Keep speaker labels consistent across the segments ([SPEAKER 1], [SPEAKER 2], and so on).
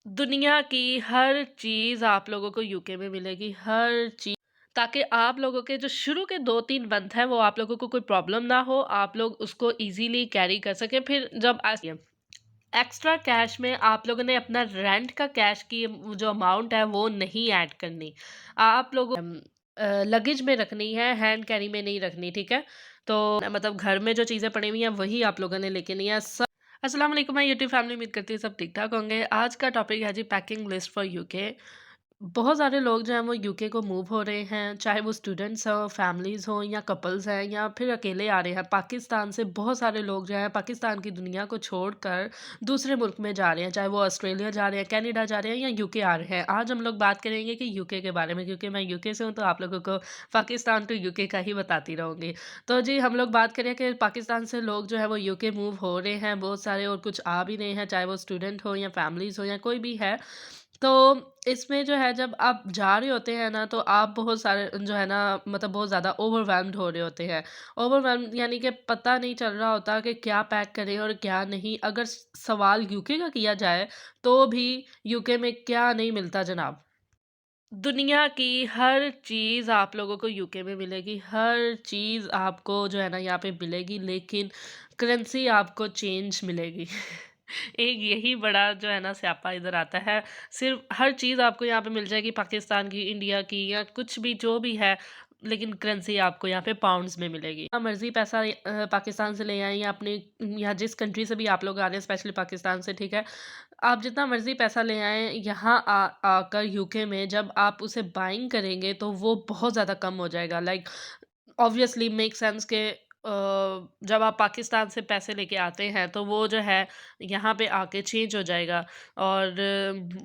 [SPEAKER 1] दुनिया की हर चीज़ आप लोगों को यूके में मिलेगी, हर चीज़, ताकि आप लोगों के जो शुरू के 2-3 मंथ हैं, वो आप लोगों को कोई प्रॉब्लम ना हो, आप लोग उसको ईज़िली कैरी कर सकें। फिर जब एक्स्ट्रा कैश में आप लोगों ने अपना रेंट का कैश की वो जो अमाउंट है, वो नहीं ऐड करनी। आप लोगों लगेज में रखनी है, हैंड कैरी में नहीं रखनी, ठीक है? तो मतलब घर में जो चीज़ें पड़ी हुई हैं, वही आप लोगों ने लेके नहीं है। अस्सलाम वालेकुम माय यूट्यूब फैमिली, उम्मीद करती हूँ सब ठीक-ठाक होंगे। आज का टॉपिक है जी पैकिंग लिस्ट फॉर यूके। बहुत सारे लोग जो हैं वो यूके को मूव हो रहे हैं, चाहे वो स्टूडेंट्स हों, फैमिलीज़ हों या कपल्स हैं या फिर अकेले आ रहे हैं। पाकिस्तान से बहुत सारे लोग जो हैं पाकिस्तान की दुनिया को छोड़कर दूसरे मुल्क में जा रहे हैं, चाहे वो ऑस्ट्रेलिया जा रहे हैं, कनाडा जा रहे हैं या यूके आ रहे हैं। आज हम लोग बात करेंगे कि यूके के बारे में, क्योंकि मैं यूके से हूँ तो आप लोगों को पाकिस्तान टू यूके का ही बताती रहूँगी। तो जी हम लोग बात करें कि पाकिस्तान से लोग जो है वो यूके मूव हो रहे हैं बहुत सारे, और कुछ आ भी रहे हैं, चाहे वो स्टूडेंट हो या फैमिलीज़ हो या कोई भी है। तो इसमें जो है जब आप जा रहे होते हैं ना, तो आप बहुत सारे जो है ना मतलब बहुत ज़्यादा ओवरवेल्म्ड हो रहे होते हैं। ओवरवेल्म्ड यानी कि पता नहीं चल रहा होता कि क्या पैक करें और क्या नहीं। अगर सवाल यूके का किया जाए तो भी यूके में क्या नहीं मिलता जनाब। दुनिया की हर चीज़ आप लोगों को यूके में मिलेगी, हर चीज़ आपको जो है ना यहाँ पे मिलेगी, लेकिन करेंसी आपको चेंज मिलेगी। एक यही बड़ा जो है ना स्यापा इधर आता है। सिर्फ़ हर चीज़ आपको यहाँ पे मिल जाएगी, पाकिस्तान की, इंडिया की या कुछ भी जो भी है, लेकिन करेंसी आपको यहाँ पे पाउंड्स में मिलेगी। जितना मर्ज़ी पैसा पाकिस्तान से ले आएँ या अपने या जिस कंट्री से भी आप लोग आ रहे हैं, स्पेशली पाकिस्तान से, ठीक है? आप जितना मर्ज़ी पैसा ले आएँ, यहाँ आकर यूके में जब आप उसे बाइंग करेंगे तो वो बहुत ज़्यादा कम हो जाएगा। लाइक ऑब्वियसली मेक सेंस के जब आप पाकिस्तान से पैसे लेके आते हैं तो वो जो है यहाँ पे आके चेंज हो जाएगा, और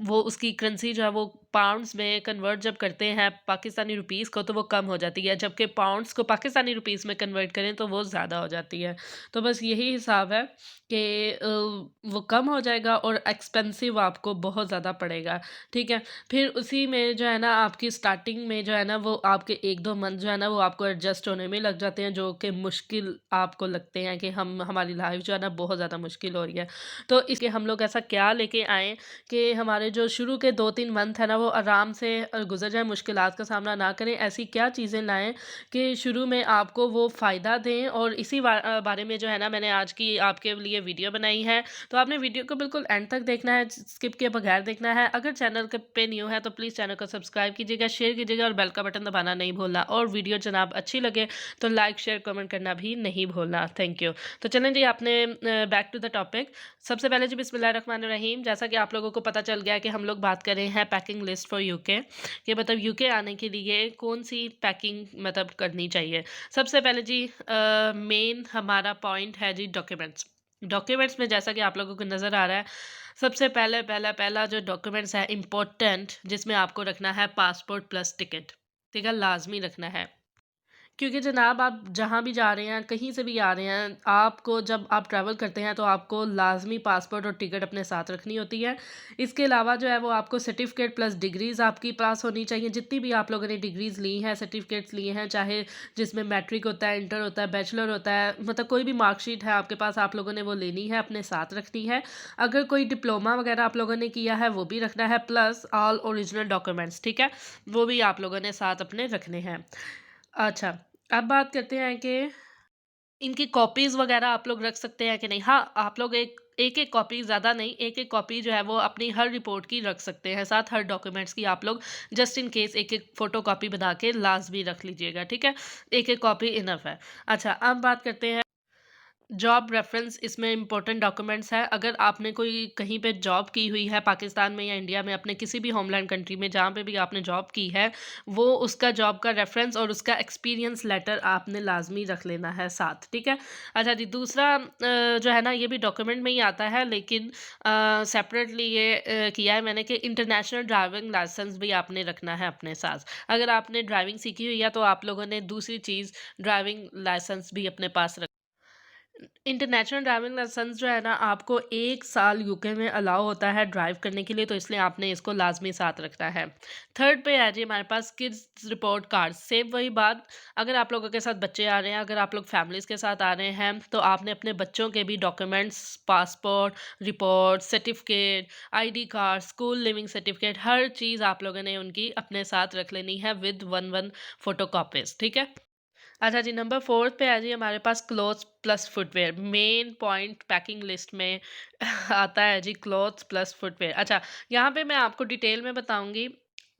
[SPEAKER 1] वो उसकी करेंसी जो है वो पाउंड्स में कन्वर्ट जब करते हैं पाकिस्तानी रुपीस को, तो वो कम हो जाती है, जबकि पाउंड्स को पाकिस्तानी रुपीस में कन्वर्ट करें तो वो ज़्यादा हो जाती है। तो बस यही हिसाब है कि वो कम हो जाएगा और एक्सपेंसिव आपको बहुत ज़्यादा पड़ेगा, ठीक है? फिर उसी में जो है ना आपकी स्टार्टिंग में जो है ना वो आपके 1-2 मंथ जो है ना वो आपको एडजस्ट होने में लग जाते हैं, जो कि मुश्किल आपको लगते हैं कि हम हमारी लाइफ जो है ना बहुत ज़्यादा मुश्किल हो रही है। तो इसके हम लोग ऐसा क्या लेके आएँ कि हमारे जो शुरू के 2-3 मंथ है ना वो आराम से गुज़र जाएँ, मुश्किलात का सामना ना करें। ऐसी क्या चीज़ें लाएँ कि शुरू में आपको वो फ़ायदा दें, और इसी बारे में जो है ना मैंने आज की आपके लिए वीडियो बनाई है। तो आपने वीडियो को बिल्कुल एंड तक देखना है, स्किप किए बगैर देखना है। अगर चैनल के पे न्यू है तो प्लीज़ चैनल को सब्सक्राइब कीजिएगा, शेयर कीजिएगा और बेल का बटन दबाना नहीं भूलना, और वीडियो जनाब अच्छी लगे तो लाइक, शेयर, कमेंट करना भी नहीं भूलना। Thank you. तो चलें जी, आपने बैक टू द टॉपिक। सबसे पहले जी बिस्मिल्लाहिर्रहमानिर्रहीम, जैसा कि आप लोगों को पता चल गया कि हम लोग बात कर रहे हैं पैकिंग लिस्ट फॉर यूके, कि मतलब यूके आने के लिए कौन-सी पैकिंग मतलब करनी चाहिए। सबसे पहले जी मेन हमारा पॉइंट है जी डॉक्यूमेंट्स। डॉक्यूमेंट्स में जैसा कि आप लोगों को नज़र आ रहा है, सबसे पहला जो डॉक्यूमेंट्स है इम्पोर्टेंट, जिसमें आपको रखना है पासपोर्ट प्लस टिकट, ठीक है? लाज़मी रखना है। क्योंकि जनाब आप जहाँ भी जा रहे हैं, कहीं से भी आ रहे हैं, आपको जब आप ट्रैवल करते हैं तो आपको लाज़मी पासपोर्ट और टिकट अपने साथ रखनी होती है। इसके अलावा जो है वो आपको सर्टिफ़िकेट प्लस डिग्रीज़ आपकी पास होनी चाहिए। जितनी भी आप लोगों ने डिग्रीज़ ली हैं, सर्टिफ़िकेट्स लिए हैं, चाहे जिसमें मैट्रिक होता है, इंटर होता है, बैचलर होता है, मतलब कोई भी मार्कशीट है आपके पास, आप लोगों ने वो लेनी है, अपने साथ रखनी है। अगर कोई डिप्लोमा वगैरह आप लोगों ने किया है, वो भी रखना है, प्लस ऑल ओरिजिनल डॉक्यूमेंट्स, ठीक है? वो भी आप लोगों ने साथ अपने रखने हैं। अच्छा, अब बात करते हैं कि इनकी कॉपीज़ वग़ैरह आप लोग रख सकते हैं कि नहीं? हाँ, आप लोग एक-एक कॉपी, ज़्यादा नहीं, एक-एक कॉपी जो है वो अपनी हर रिपोर्ट की रख सकते हैं साथ, हर डॉक्यूमेंट्स की आप लोग जस्ट इन केस एक-एक फ़ोटोकॉपी बना के लाज़मी रख लीजिएगा, ठीक है? एक-एक कॉपी इनफ़ है। अच्छा, अब बात करते हैं जॉब रेफ़रेंस, इसमें इम्पोर्टेंट डॉक्यूमेंट्स है। अगर आपने कोई कहीं पे जॉब की हुई है पाकिस्तान में या इंडिया में, अपने किसी भी होमलैंड कंट्री में जहाँ पे भी आपने जॉब की है, वो उसका जॉब का रेफ़रेंस और उसका एक्सपीरियंस लेटर आपने लाज़मी रख लेना है साथ, ठीक है? अच्छा जी, दूसरा जो है ना ये भी डॉक्यूमेंट में ही आता है, लेकिन सेपरेटली ये किया है मैंने कि इंटरनेशनल ड्राइविंग लाइसेंस भी आपने रखना है अपने साथ। अगर आपने ड्राइविंग सीखी हुई है तो आप लोगों ने दूसरी चीज़ ड्राइविंग लाइसेंस भी अपने पास इंटरनेशनल ड्राइविंग लाइसेंस जो है ना आपको 1 साल यूके में अलाउ होता है ड्राइव करने के लिए, तो इसलिए आपने इसको लाज़मी साथ रखना है। थर्ड पे है जी हमारे पास किड्स रिपोर्ट कार्ड, सेम वही बात। अगर आप लोगों के साथ बच्चे आ रहे हैं, अगर आप लोग फैमिलीज़ के साथ आ रहे हैं, तो आपने अपने बच्चों के भी documents, passport, report, certificate, ID card, school leaving certificate, हर चीज़ आप लोगों ने उनकी अपने साथ रख लेनी है विद 1-1 फ़ोटोकॉपीज़, ठीक है? अच्छा जी, नंबर 4 पे है जी हमारे पास clothes plus footwear. Main point packing list में आता है जी क्लॉथ्स प्लस फुटवियर। अच्छा, यहाँ पे मैं आपको डिटेल में बताऊँगी,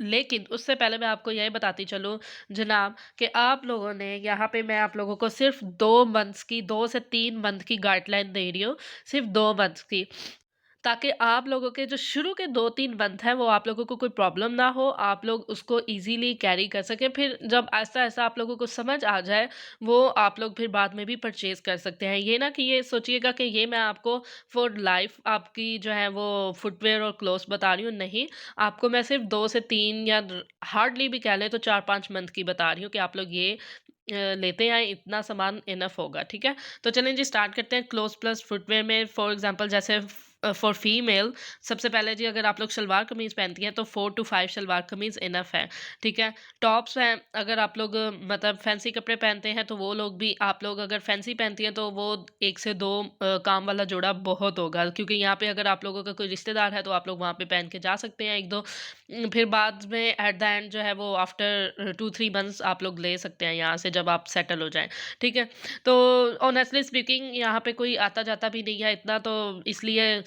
[SPEAKER 1] लेकिन उससे पहले मैं आपको यही बताती चलूँ जनाब कि आप लोगों ने यहाँ पे मैं आप लोगों को सिर्फ़ 2 मंथ्स की, 2 से 3 मंथ की गाइडलाइन दे रही हूँ, सिर्फ़ 2 मंथ्स की। ताकि आप लोगों के जो शुरू के 2-3 मंथ हैं, वो आप लोगों को कोई प्रॉब्लम ना हो, आप लोग उसको ईज़िली कैरी कर सकें। फिर जब आहिस्ता-आहिस्ता आप लोगों को समझ आ जाए, वो आप लोग फिर बाद में भी परचेज़ कर सकते हैं। ये ना कि ये सोचिएगा कि ये मैं आपको फॉर लाइफ़ आपकी जो है वो फुटवियर और क्लॉथ्स बता रही हूँ, नहीं। आपको मैं सिर्फ़ 2 से 3 या हार्डली भी कह लें तो 4-5 मंथ की बता रही हूँ कि आप लोग ये लेते आएँ, इतना सामान इनफ होगा, ठीक है? तो चलें जी स्टार्ट करते हैं क्लोथ्स प्लस फुटवियर में। फॉर एग्ज़ाम्पल जैसे फॉर फीमेल सबसे पहले जी अगर आप लोग सलवार कमीज़ पहनती हैं तो 4 टू 5 सलवार कमीज़ इनफ है, ठीक है? टॉप्स हैं, अगर आप लोग मतलब फैंसी कपड़े पहनते हैं तो वो लोग भी आप लोग अगर फैंसी पहनती हैं तो वो 1 से 2 काम वाला जोड़ा बहुत होगा, क्योंकि यहाँ पे अगर आप लोगों का कोई रिश्तेदार है तो आप लोग वहाँ पे पहन के जा सकते हैं 1-2। फिर बाद में एट द एंड जो है वो आफ्टर 2-3 मंथ्स आप लोग ले सकते हैं यहाँ से जब आप सेटल हो जाएँ, ठीक है? तो ऑनेस्टली स्पीकिंग यहाँ पे कोई आता-जाता भी नहीं है इतना, तो इसलिए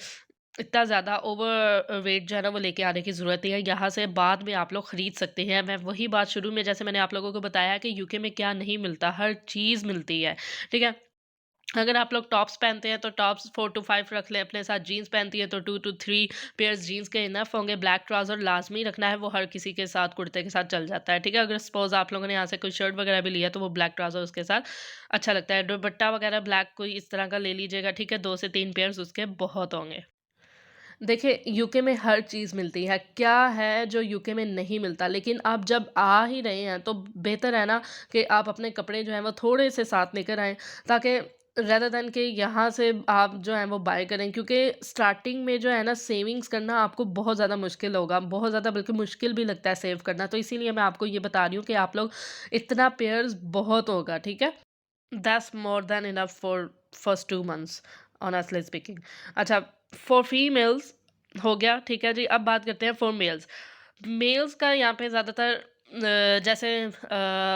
[SPEAKER 1] इतना ज़्यादा ओवर वेट जो है ना वो लेके आने की ज़रूरत नहीं है। यहाँ से बाद में आप लोग खरीद सकते हैं। मैं वही बात शुरू में जैसे मैंने आप लोगों को बताया कि यूके में क्या नहीं मिलता, हर चीज़ मिलती है, ठीक है? अगर आप लोग टॉप्स पहनते हैं तो टॉप्स 4 टू 5 रख लें अपने साथ, जीन्स पहनती है तो 2 टू 3 पेयर्स जीन्स के इनफ होंगे। ब्लैक ट्राउज़र लाज़मी रखना है, वो हर किसी के साथ कुर्ते के साथ चल जाता है, ठीक है? अगर सपोज़ आप लोगों ने यहाँ से कोई शर्ट वगैरह भी लिया तो वो ब्लैक ट्राउज़र उसके साथ अच्छा लगता है। दुपट्टा वगैरह ब्लैक कोई इस तरह का ले लीजिएगा, ठीक है? 2 से 3 पेयर्स उसके बहुत होंगे। देखिए, यूके में हर चीज़ मिलती है। क्या है जो यूके में नहीं मिलता? लेकिन आप जब आ ही रहे हैं, तो बेहतर है ना कि आप अपने कपड़े जो हैं वो थोड़े-से साथ लेकर आएँ, ताकि रेदर देन कि यहाँ से आप जो हैं वो बाय करें। क्योंकि स्टार्टिंग में जो है ना सेविंग्स करना आपको बहुत ज़्यादा मुश्किल होगा, बहुत ज़्यादा बल्कि मुश्किल भी लगता है सेव करना। तो इसीलिए मैं आपको ये बता रही हूँ कि आप लोग इतना पेयर्स बहुत होगा, ठीक है? That's more than enough for first 2 months honestly speaking. अच्छा, फॉर फीमेल्स हो गया, ठीक है जी। अब बात करते हैं फॉर मेल्स। मेल्स का यहाँ पे ज़्यादातर जैसे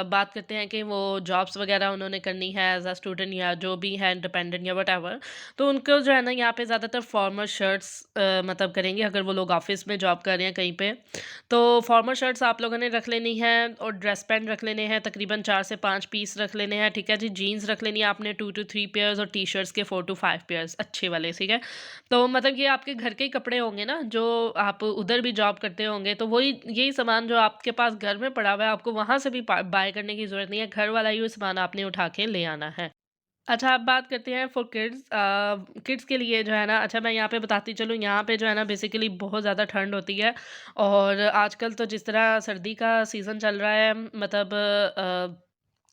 [SPEAKER 1] बात करते हैं कि वो जॉब्स वगैरह उन्होंने करनी है एज़ अ स्टूडेंट या जो भी है इंडिपेंडेंट या व्हाटएवर, तो उनको जो है ना यहाँ पे ज़्यादातर फॉर्मल शर्ट्स मतलब करेंगे अगर वो लोग ऑफिस में जॉब कर रहे हैं कहीं पे। तो फॉर्मल शर्ट्स आप लोगों ने रख लेनी है और ड्रेस पैंट रख लेने हैं, तकरीबन 4 से 5 पीस रख लेने हैं, ठीक है जी। जीन्स रख लेनी है आपने 2 टू 3 पेयर्स और टी-शर्ट्स के 4 टू 5 पेयर्स अच्छे वाले, ठीक है। तो मतलब ये आपके घर के ही कपड़े होंगे ना, जो आप उधर भी जॉब करते होंगे, तो वही यही सामान जो आपके पास घर में पड़ा हुआ है, आपको वहाँ से भी बाय करने की ज़रूरत नहीं है, घर वाला ही सामान आपने उठा के ले आना है। अच्छा, अब बात करते हैं फॉर किड्स। किड्स के लिए जो है ना, अच्छा मैं यहाँ पे बताती चलूँ, यहाँ पे जो है ना बेसिकली बहुत ज़्यादा ठंड होती है, और आजकल तो जिस तरह सर्दी का सीज़न चल रहा है, मतलब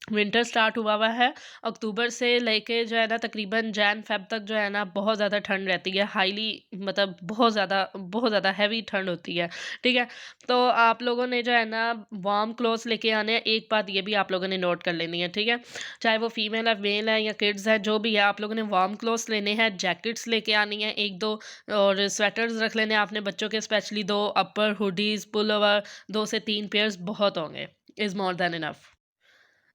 [SPEAKER 1] विंटर स्टार्ट हुआ हुआ है। अक्टूबर से लेके जो है ना तकरीबन जैन फ़ेब तक जो है ना बहुत ज़्यादा ठंड रहती है। हाईली मतलब बहुत ज़्यादा हैवी ठंड होती है, ठीक है? तो आप लोगों ने जो है ना वार्म क्लॉथ्स लेके आने हैं। एक बात ये भी आप लोगों ने नोट कर लेनी है, ठीक है? चाहे वो फीमेल है, मेल है या किड्स है, जो भी है, आप लोगों ने वार्म क्लॉथ्स लेने हैं, जैकेट्स लेके आनी है 1-2, और स्वेटर्स रख लेने हैं आपने बच्चों के, स्पेशली 2 अपर हुडीज़, पुल-ओवर, 2 से 3 पेयर्स बहुत होंगे, is more than enough.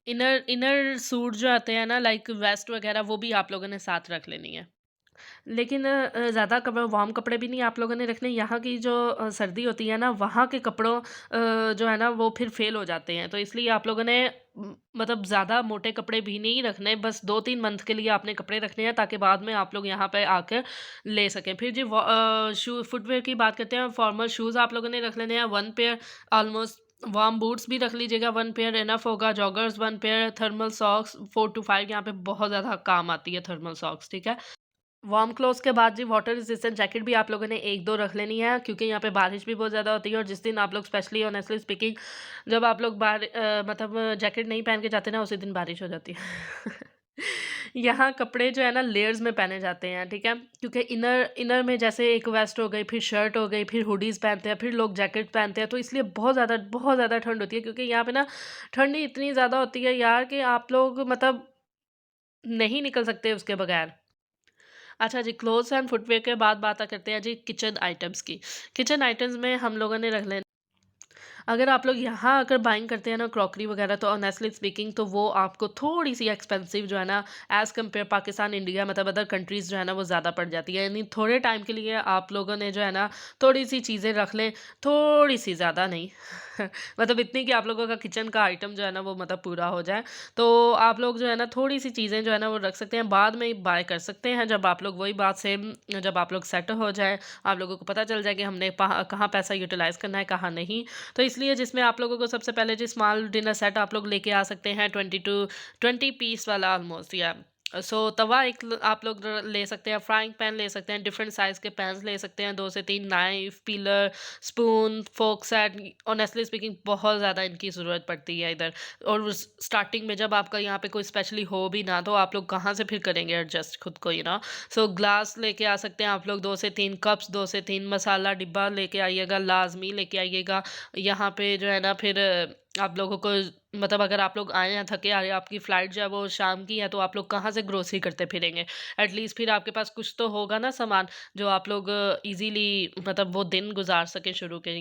[SPEAKER 1] Inner inner suit जो आते हैं ना लाइक वेस्ट वगैरह, वो भी आप लोगों ने साथ रख लेनी है। लेकिन ज़्यादा वार्म कपड़े भी नहीं आप लोगों ने रखने। यहाँ की जो सर्दी होती है ना, वहाँ के कपड़ों जो है ना वो फिर फ़ेल हो जाते हैं। तो इसलिए आप लोगों ने मतलब ज़्यादा मोटे कपड़े भी नहीं रखने, बस 2-3 मंथ के लिए आपने कपड़े रखने हैं ताकि बाद में आप लोग यहाँ पे आकर ले सकें। फिर जी शू फुटवियर की बात करते हैं। फॉर्मल शूज़ आप लोगों ने रख लेने हैं 1 पेयर ऑलमोस्ट। वार्म बूट्स भी रख लीजिएगा 1 पेयर इनफ होगा। Joggers 1 pair, thermal socks 4 to 5 यहाँ पे बहुत ज़्यादा काम आती है थर्मल सॉक्स, ठीक है? वार्म क्लोथ्स के बाद जी वाटर रेजिस्टेंट जैकेट भी आप लोगों ने 1-2 रख लेनी है, क्योंकि यहाँ पे बारिश भी बहुत ज़्यादा होती है, और जिस दिन आप लोग स्पेशली ऑनेस्टली स्पीकिंग जब आप लोग मतलब जैकेट नहीं पहन के जाते ना, उसी दिन बारिश हो जाती है। यहाँ कपड़े जो है ना लेयर्स में पहने जाते हैं, ठीक है? क्योंकि इनर इनर में जैसे एक वेस्ट हो गई, फिर शर्ट हो गई, फिर हुडीज़ पहनते हैं, फिर लोग जैकेट पहनते हैं, तो इसलिए बहुत ज़्यादा ठंड होती है, क्योंकि यहाँ पे ना ठंड इतनी ज़्यादा होती है यार कि आप लोग मतलब नहीं निकल सकते उसके बगैर। अच्छा जी, क्लोथ्स एंड फुटवियर के बाद बात करते हैं जी किचन आइटम्स की। किचन आइटम्स में हम लोगों ने रख लेना, अगर आप लोग यहाँ अगर बाइंग करते हैं ना क्रॉकरी वगैरह, तो ऑनेस्टली स्पीकिंग तो वो आपको थोड़ी-सी एक्सपेंसिव जो है ना, एज़ कम्पेयर पाकिस्तान, इंडिया मतलब अदर कंट्रीज़ जो है ना वो ज़्यादा पड़ जाती है। यानी थोड़े टाइम के लिए आप लोगों ने जो है ना थोड़ी-सी चीज़ें रख लें, थोड़ी-सी ज़्यादा नहीं। मतलब इतनी कि आप लोगों का किचन का आइटम जो है ना वो मतलब पूरा हो जाए। तो आप लोग जो है ना थोड़ी-सी चीज़ें जो है ना वो रख सकते हैं, बाद में बाय कर सकते हैं जब आप लोग वही बात सेम जब आप लोग सेट हो जाएँ, आप लोगों को पता चल जाए कि हमने कहाँ पैसा यूटिलाइज़ करना है, कहाँ नहीं। तो इसलिए जिसमें आप लोगों को सबसे पहले जी स्मॉल डिनर सेट आप लोग लेके आ सकते हैं 20 टू 20 पीस वाला ऑलमोस्ट, या सो तवा एक आप लोग ले सकते हैं, फ्राइंग पैन ले सकते हैं, डिफरेंट साइज के पैन्स ले सकते हैं, 2 से 3 नाइफ, पीलर, स्पून, फोक सेट। ऑनेस्टली स्पीकिंग बहुत ज़्यादा इनकी ज़रूरत पड़ती है इधर। और स्टार्टिंग में जब आपका यहाँ पे कोई स्पेशली हो भी ना, तो आप लोग कहाँ से फिर करेंगे एडजस्ट खुद को, सो ग्लास लेके आ सकते हैं आप लोग, 2 से 3 कप्स, 2 से 3 मसाला डिब्बा लेके आइएगा, लाजमी लेके आइएगा। यहाँ पे जो है ना फिर आप लोगों को मतलब अगर आप लोग आए हैं थके आए, आपकी फ्लाइट जो है वो शाम की है, तो आप लोग कहाँ से ग्रोसरी करते फिरेंगे? एटलीस्ट फिर आपके पास कुछ तो होगा ना सामान, जो आप लोग इजीली मतलब वो दिन गुजार सकें शुरू के,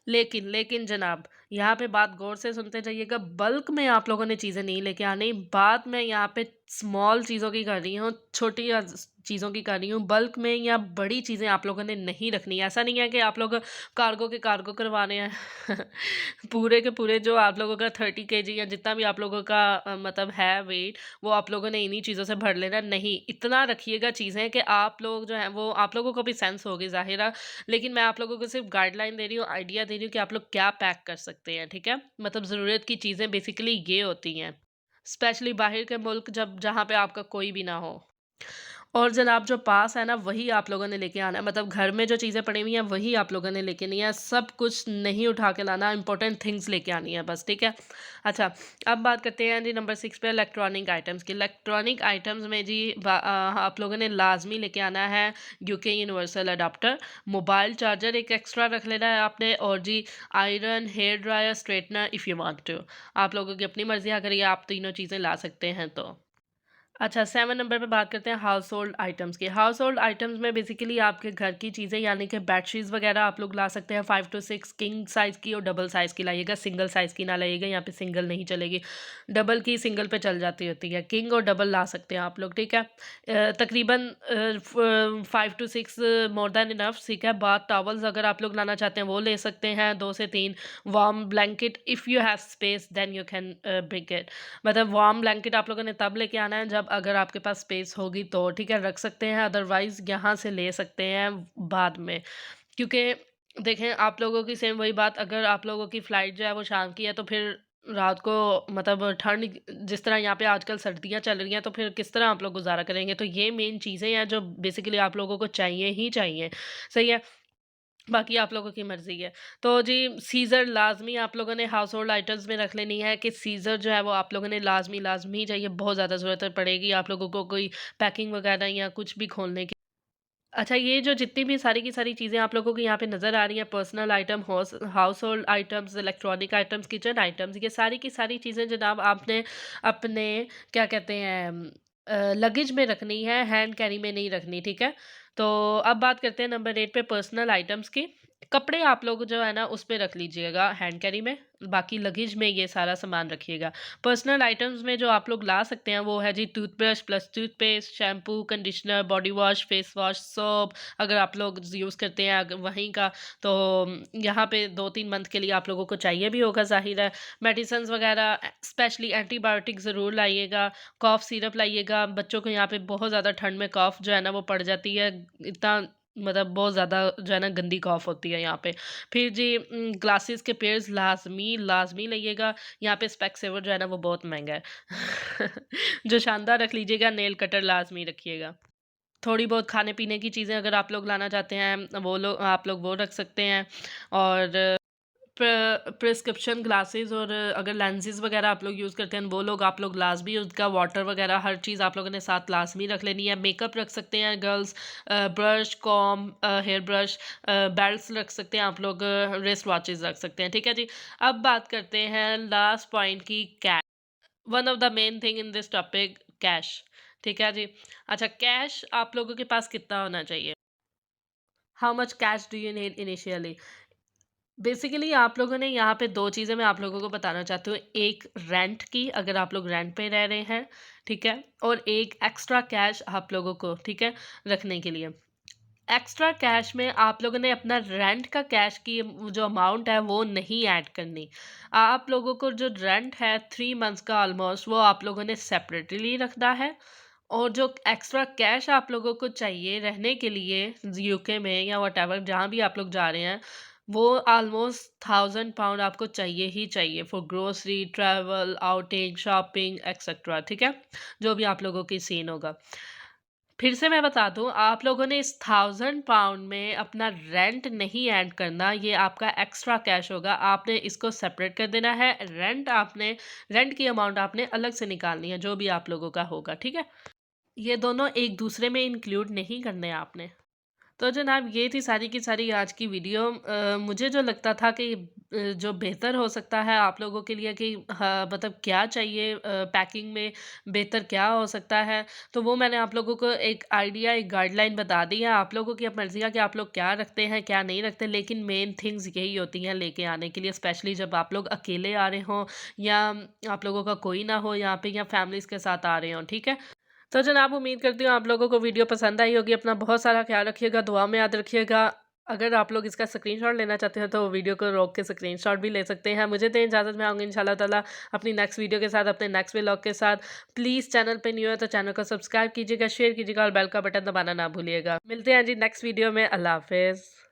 [SPEAKER 1] लेकिन लेकिन जनाब, यहाँ पे बात गौर से सुनते जाइएगा, बल्क में आप लोगों ने चीज़ें नहीं लेके आनी। बात मैं यहाँ पे स्मॉल चीज़ों की कर रही हूँ, छोटी या चीज़ों की कर रही हूँ। बल्क में या बड़ी चीज़ें आप लोगों ने नहीं रखनी है। ऐसा नहीं है कि आप लोग कार्गो के कार्गो करवाने हैं। पूरे के पूरे जो आप लोगों का 30 केजी या जितना भी आप लोगों का मतलब है वेट, वो आप लोगों ने इन्हीं चीज़ों से भर लेना। नहीं, इतना रखिएगा चीज़ें कि आप लोग जो हैं वो आप लोगों को भी सेंस होगी ज़ाहिर है। लेकिन मैं आप लोगों को सिर्फ गाइडलाइन दे रही हूँ, आइडिया दे रही हूँ कि आप लोग क्या पैक कर सकते हैं, ठीक है? मतलब ज़रूरत की चीज़ें बेसिकली ये होती हैं, स्पेशली बाहर के मुल्क जब जहाँ पे आपका कोई भी ना हो। और जनाब जो पास है ना वही आप लोगों ने लेके आना है, मतलब घर में जो चीज़ें पड़ी हुई हैं वही आप लोगों ने लेके नहीं है, सब कुछ नहीं उठा के लाना, इंपॉर्टेंट थिंग्स लेके आनी है बस, ठीक है? अच्छा, अब बात करते हैं जी नंबर 6 पे इलेक्ट्रॉनिक आइटम्स की। इलेक्ट्रॉनिक आइटम्स में जी आप लोगों ने लाज़मी लेके आना है UK universal adapter, mobile charger एक एक्स्ट्रा रख लेना है आपने, और जी iron, hair dryer, straightener if you want to. आप लोगों की अपनी मर्ज़ी है, अगर ये आप तीनों चीज़ें ला सकते हैं तो। अच्छा, 7 नंबर पे बात करते हैं हाउस होल्ड आइटम्स की। हाउस होल्ड आइटम्स में बेसिकली आपके घर की चीज़ें, यानी कि बेडशीट्स वगैरह आप लोग ला सकते हैं 5 टू 6 किंग साइज़ की, और डबल साइज़ की लाइएगा, सिंगल साइज़ की ना लाइएगा, यहाँ पे सिंगल नहीं चलेगी। डबल की सिंगल पे चल जाती होती है, किंग और डबल ला सकते हैं आप लोग, ठीक है? तकरीबन 5 टू 6 मोर दैन इनफ, ठीक है? बाथ टॉवल्स अगर आप लोग लाना चाहते हैं वो ले सकते हैं, 2 से 3 warm blanket if you have space then you can bring it. मतलब वार्म ब्लैंकेट आप लोगों ने तब लेके आना है जब अगर आपके पास स्पेस होगी तो, ठीक है? रख सकते हैं, अदरवाइज़ यहाँ से ले सकते हैं बाद में। क्योंकि देखें, आप लोगों की सेम वही बात, अगर आप लोगों की फ़्लाइट जो है वो शाम की है, तो फिर रात को मतलब ठंड जिस तरह यहाँ पे आजकल सर्दियाँ चल रही हैं, तो फिर किस तरह आप लोग गुज़ारा करेंगे? तो ये मेन चीज़ें हैं जो बेसिकली आप लोगों को चाहिए ही चाहिए, सही है? बाकी आप लोगों की मर्ज़ी है। तो जी सीज़र लाज़मी आप लोगों ने हाउस होल्ड आइटम्स में रख लेनी है, कि सीज़र जो है वो आप लोगों ने लाज़मी लाज़मी चाहिए, बहुत ज़्यादा ज़रूरत पड़ेगी आप लोगों को कोई पैकिंग वगैरह या कुछ भी खोलने की। अच्छा, ये जो जितनी भी सारी की सारी चीज़ें आप लोगों को यहाँ पे नज़र आ रही हैं, personal item, house hold items, electronic items, kitchen items, ये सारी की सारी चीज़ें जनाब आपने अपने क्या कहते हैं लगेज में रखनी है, हैंड कैरी में नहीं रखनी, ठीक है? तो अब बात करते हैं नंबर 8 पे पर्सनल आइटम्स की। कपड़े आप लोग जो है ना उस पे रख लीजिएगा हैंड कैरी में, बाकी लगेज में ये सारा सामान रखिएगा। पर्सनल आइटम्स में जो आप लोग ला सकते हैं वो है जी toothbrush plus toothpaste, shampoo, conditioner, body wash, face wash, soap, अगर आप लोग यूज़ करते हैं वहीं का, तो यहाँ पे 2-3 मंथ के लिए आप लोगों को चाहिए भी होगा ज़ाहिर है। मेडिसिन्स वगैरह स्पेशली एंटीबायोटिक ज़रूर लाइएगा, कॉफ़ सिरप लाइएगा, बच्चों को यहाँ पे बहुत ज़्यादा ठंड में कॉफ़ जो है ना वो पड़ जाती है, इतना मतलब बहुत ज़्यादा जो है ना गंदी कॉफ़ होती है यहाँ पे। फिर जी ग्लासेस के पेयर्स लाज़मी, लाज़मी लइएगा, यहाँ पे स्पेक्सेवर जो है ना वो बहुत महँगा है। जो शानदार रख लीजिएगा, नेल कटर लाज़मी रखिएगा। थोड़ी बहुत खाने-पीने की चीज़ें अगर आप लोग लाना चाहते हैं, वो लो आप लोग वो रख सकते हैं। और प्रिस्क्रिप्शन ग्लासेस और अगर लेंसेज वगैरह आप लोग यूज़ करते हैं वो लोग आप लोग लाजमी उसका वाटर वगैरह हर चीज़ आप लोगों ने साथ लाजमी रख लेनी है। मेकअप रख सकते हैं girls, brush, comb, hair brush, belts रख सकते हैं आप लोग, रिस्ट वॉचेस रख सकते हैं। ठीक है जी। अब बात करते हैं लास्ट पॉइंट की, cash. One of the main thing in this topic, cash. ठीक है जी। अच्छा, कैश आप लोगों के पास कितना होना चाहिए? How much cash do you need initially? Basically आप लोगों ने यहाँ पे 2 चीज़ें मैं आप लोगों को बताना चाहती हूँ। एक रेंट की, अगर आप लोग रेंट पे रह रहे हैं, ठीक है? और एक एक्स्ट्रा कैश आप लोगों को, ठीक है, रखने के लिए। एक्स्ट्रा कैश में आप लोगों ने अपना रेंट का कैश की जो अमाउंट है वो नहीं ऐड करनी। आप लोगों को जो रेंट है 3 मंथ्स का ऑलमोस्ट, वो आप लोगों ने सेपरेटली रखना है। और जो एक्स्ट्रा कैश आप लोगों को चाहिए रहने के लिए यूके में या व्हाटएवर जहाँ भी आप लोग जा रहे हैं, वो ऑलमोस्ट £1000 आपको चाहिए ही चाहिए for grocery, travel, outing, shopping etcetera. ठीक है? जो भी आप लोगों की सीन होगा। फिर से मैं बता दूँ, आप लोगों ने इस £1000 में अपना रेंट नहीं ऐड करना, ये आपका एक्स्ट्रा कैश होगा। आपने इसको सेपरेट कर देना है। रेंट की अमाउंट आपने अलग से निकालनी है, जो भी आप लोगों का होगा, ठीक है? ये दोनों एक दूसरे में इंक्लूड नहीं करने आपने। तो जनाब ये थी सारी की सारी आज की वीडियो। मुझे जो लगता था कि जो बेहतर हो सकता है आप लोगों के लिए कि हाँ, मतलब क्या चाहिए पैकिंग में बेहतर क्या हो सकता है, तो वो मैंने आप लोगों को एक आइडिया, एक गाइडलाइन बता दी है। आप लोगों की अब मर्ज़ी है कि आप लोग क्या रखते हैं, क्या नहीं रखते, लेकिन मेन थिंग्स यही होती हैं लेके आने के लिए, स्पेशली जब आप लोग अकेले आ रहे हों या आप लोगों का कोई ना हो यहाँ पे या फैमिलीज़ के साथ आ रहे हों, ठीक है? तो जनाब उम्मीद करती हूँ आप लोगों को वीडियो पसंद आई होगी। अपना बहुत सारा ख्याल रखिएगा, दुआ में याद रखिएगा। अगर आप लोग इसका स्क्रीनशॉट लेना चाहते हैं तो वीडियो को रोक के स्क्रीनशॉट भी ले सकते हैं। मुझे दें इजाज़त, मैं आऊँगी इंशाल्लाह ताला अपनी नेक्स्ट वीडियो के साथ, अपने नेक्स्ट व्लॉग के साथ। प्लीज़ चैनल पे न्यू है तो चैनल को सब्सक्राइब कीजिएगा, शेयर कीजिएगा और बेल का बटन दबाना ना भूलिएगा। मिलते हैं जी नेक्स्ट वीडियो में। अल्लाह हाफ़िज़।